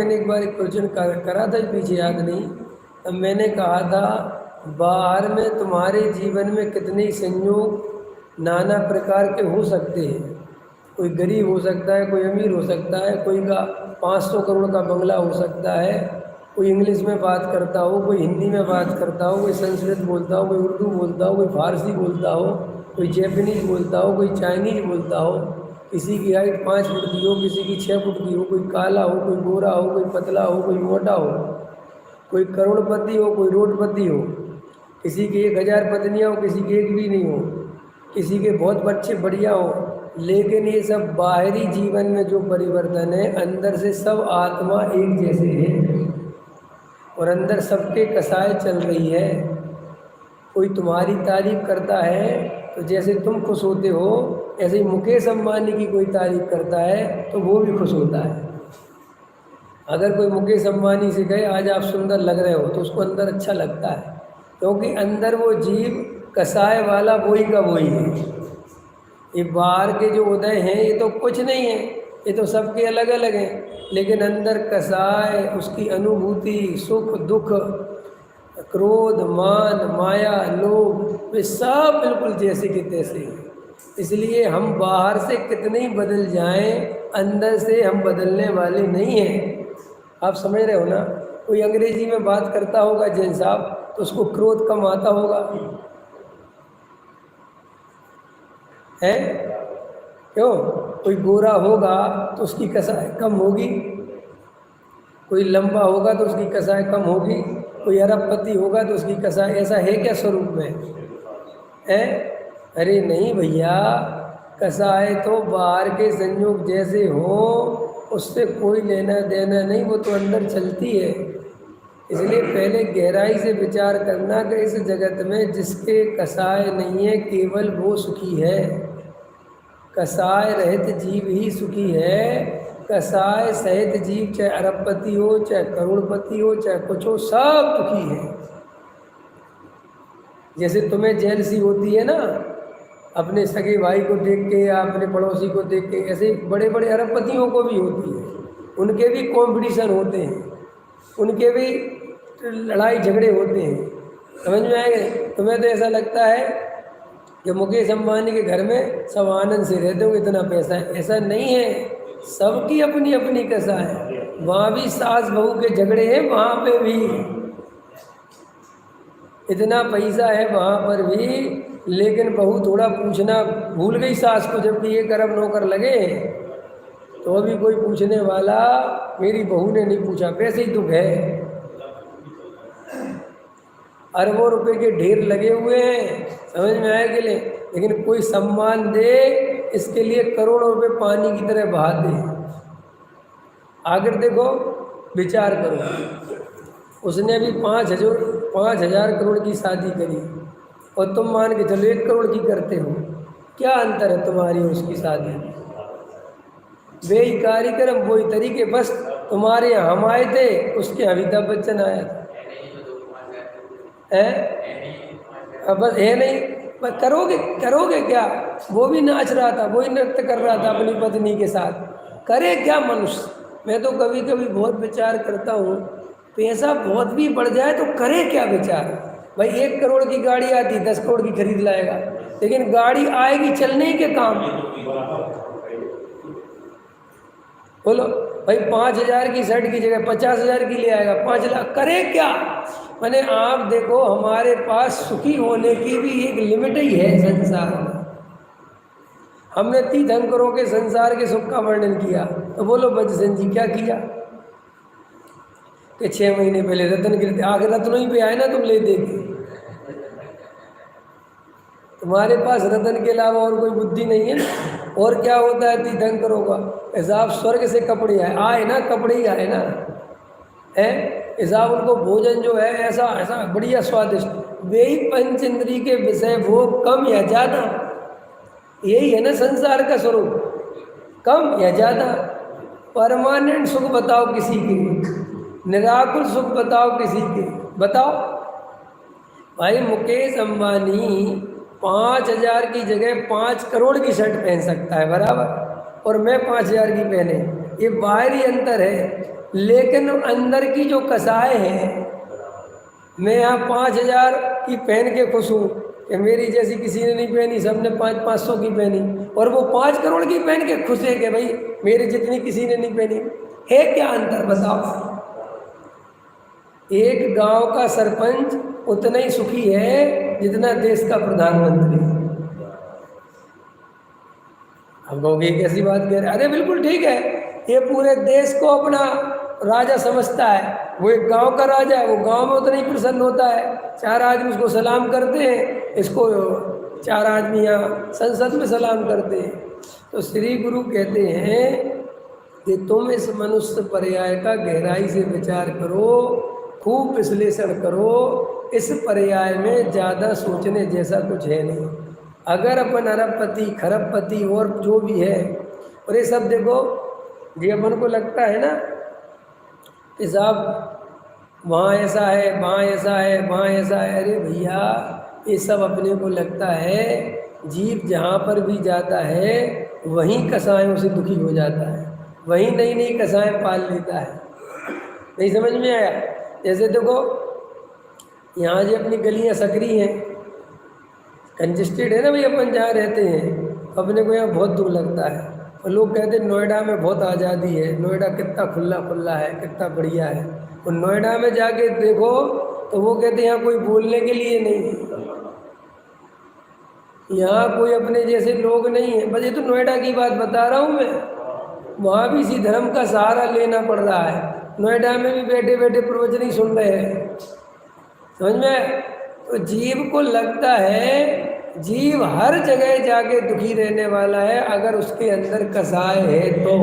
मैंने एक बार एक क्वेश्चन करा था, पीछे याद नहीं, तब मैंने कहा था बाहर में तुम्हारे जीवन में कितने संयोग नाना प्रकार के हो सकते हैं। कोई गरीब हो सकता है, कोई अमीर हो सकता है, कोई का 500 करोड़ का बंगला हो सकता है, कोई इंग्लिश में बात करता हो, कोई हिंदी में बात करता हो, कोई संस्कृत बोलता हो, कोई उर्दू बोलता हो, कोई फारसी बोलता हो, कोई जैपनीज बोलता हो, कोई चाइनीज बोलता हो। किसी की हाइट 5 फुट की हो, किसी की 6 फुट की हो, कोई काला हो, कोई गोरा हो, कोई पतला हो, कोई मोटा हो, कोई करोड़पति हो, कोई रोडपति हो, किसी की 1000 पत्नियाँ हो, किसी की एक भी नहीं हो, किसी के बहुत बच्चे बढ़िया हो। लेकिन ये सब बाहरी जीवन में जो परिवर्तन है, अंदर से सब आत्मा एक जैसे है और अंदर सबके कसाई चल रही है। कोई तुम्हारी तारीफ करता है तो जैसे तुम खुश होते हो, ऐसे ही मुकेश अंबानी की कोई तारीफ करता है तो वो भी खुश होता है। अगर कोई मुकेश अंबानी से कहे आज आप सुंदर लग रहे हो, तो उसको अंदर अच्छा लगता है, क्योंकि अंदर वो जीव कसाय वाला वही का वही है। ये बाहर के जो उदय हैं ये तो कुछ नहीं है, ये तो सबके अलग अलग हैं, लेकिन अंदर कसाय, उसकी अनुभूति, सुख दुख, क्रोध, मान, माया, लोभ, वे सब बिल्कुल जैसे के तैसे हैं। इसलिए हम बाहर से कितने ही बदल जाएं, अंदर से हम बदलने वाले नहीं हैं। आप समझ रहे हो ना? कोई अंग्रेजी में बात करता होगा जैन साहब, तो उसको क्रोध कम आता होगा, है क्यों? कोई गोरा होगा तो उसकी कसाई कम होगी, कोई लंबा होगा तो उसकी कसाई कम होगी, कोई अरबपति होगा तो उसकी कसाई। ऐसा है क्या स्वरूप में? है? अरे नहीं भैया, कसाई तो बाहर के संयोग जैसे हो, उससे कोई लेना देना नहीं, वो तो अंदर चलती है। इसलिए पहले गहराई से विचार करना कि इस जगत में जिसके कसाय नहीं है, केवल वो सुखी है। कसाय रहित जीव ही सुखी है। कसाय सहित जीव चाहे अरबपति हो, चाहे करोड़पति हो, चाहे कुछ हो, सब दुखी है। जैसे तुम्हें जेलसी होती है ना अपने सगे भाई को देख के या अपने पड़ोसी को देख के, ऐसे बड़े बड़े अरबपतियों को भी होती है। उनके भी कंपटीशन होते हैं, उनके भी लड़ाई झगड़े होते हैं। समझ में आएंगे? तुम्हें तो ऐसा लगता है कि मुकेश अंबानी के घर में सब आनंद से रहते हो, इतना पैसा है। ऐसा नहीं है, सबकी अपनी अपनी कसा है। वहाँ भी सास बहू के झगड़े हैं, वहाँ पे भी इतना पैसा है वहाँ पर भी, लेकिन बहू थोड़ा पूछना भूल गई सास को, जबकि 1 अरब नौकर लगे तो अभी कोई पूछने वाला मेरी बहू ने नहीं पूछा। पैसे ही दुख है, अरबों रुपए के ढेर लगे हुए हैं, समझ में आए कि नहीं? लेकिन कोई सम्मान दे, इसके लिए करोड़ों रुपए पानी की तरह बहा दे। आखिर देखो, विचार करो, उसने भी 5,000 करोड़ की शादी करी और तुम मान के चलो 1 करोड़ की करते हो। क्या अंतर है तुम्हारी और उसकी शादी? वे ही कार्यक्रम, वही तरीके, बस तुम्हारे यहाँ हम आए थे, उसके अमिताभ बच्चन आया था, है? बस है नहीं, पर करोगे क्या? वो भी नाच रहा था, वही नृत्य कर रहा था अपनी पत्नी के साथ। करे क्या मनुष्य? मैं तो कभी कभी बहुत विचार करता हूँ, पैसा बहुत भी बढ़ जाए तो करे क्या विचार? भाई 1 करोड़ की गाड़ी आती, 10 करोड़ की खरीद लाएगा, लेकिन गाड़ी आएगी चलने के काम। बोलो भाई, 5,000 की शर्ट की जगह 50,000 की ले आएगा, 5 लाख, करे क्या? मैंने आप देखो, हमारे पास सुखी होने की भी एक लिमिट ही है संसार में। हमने तीर्थंकरों के संसार के सुख का वर्णन किया, तो बोलो बजसन जी क्या किया कि 6 महीने पहले रतन गिरते, आगे रत्नों ही पे आए ना, तुम ले देंगे। तुम्हारे पास रतन के अलावा और कोई बुद्धि नहीं है ना। और क्या होता है तीर्थंकरों का? हिसाब स्वर्ग से कपड़े आए ना, कपड़े ही आए ना, है हिसाब। उनको भोजन जो है ऐसा ऐसा बढ़िया स्वादिष्ट, वे ही पंच इंद्री के विषय भोग कम या ज़्यादा, यही है ना संसार का स्वरूप, कम या ज़्यादा। परमानेंट सुख बताओ किसी के, निराकुल सुख बताओ किसी के, बताओ। भाई मुकेश अंबानी 5,000 की जगह 5 करोड़ की शर्ट पहन सकता है बराबर, और मैं 5,000 की पहने, ये बाहरी अंतर है, लेकिन अंदर की जो कसाई है, मैं यहाँ 5,000 की पहन के खुश हूँ कि मेरी जैसी किसी ने नहीं पहनी, सबने 500 की पहनी, और वो 5 करोड़ की पहन के खुश है कि भाई मेरी जितनी किसी ने नहीं पहनी। है क्या अंतर बताओ? एक गांव का सरपंच उतना ही सुखी है जितना देश का प्रधानमंत्री। हम कहोगे कैसी बात कह रहे? अरे बिल्कुल ठीक है, ये पूरे देश को अपना राजा समझता है, वो एक गांव का राजा है, वो गांव में उतना ही प्रसन्न होता है, 4 आदमी उसको सलाम करते हैं, इसको 4 आदमी यहाँ संसद में सलाम करते हैं। तो श्री गुरु कहते हैं कि तुम इस मनुष्य पर्याय का गहराई से विचार करो, खूब विश्लेषण करो, इस पर्याय में ज़्यादा सोचने जैसा कुछ है नहीं। अगर अपन अरबपति खरबपति और जो भी है, और ये सब देखो, ये अपन को लगता है ना कि साहब वहाँ ऐसा है, वहाँ ऐसा है, वहाँ ऐसा है। अरे भैया, ये सब अपने को लगता है, जीव जहाँ पर भी जाता है वहीं कसायों से दुखी हो जाता है, वहीं नई नई कसाएं पाल लेता है। नहीं समझ में आया? जैसे देखो यहाँ जो अपनी गलियाँ सकरी हैं, कंजेस्टेड है ना भाई, अपन जहाँ रहते हैं अपने को यहाँ बहुत दुख लगता है। और लोग कहते हैं नोएडा में बहुत आज़ादी है, नोएडा कितना खुला खुला है, कितना बढ़िया है। और नोएडा में जाके देखो तो वो कहते हैं यहाँ कोई बोलने के लिए नहीं है, यहाँ कोई अपने जैसे लोग नहीं है। बस ये तो नोएडा की बात बता रहा हूँ मैं, वहाँ भी इसी धर्म का सहारा लेना पड़ रहा है। नोएडा में भी बैठे बैठे प्रवचन ही सुन रहे हैं, समझ में? तो जीव को लगता है जीव हर जगह जाके दुखी रहने वाला है, अगर उसके अंदर कसाय है तो।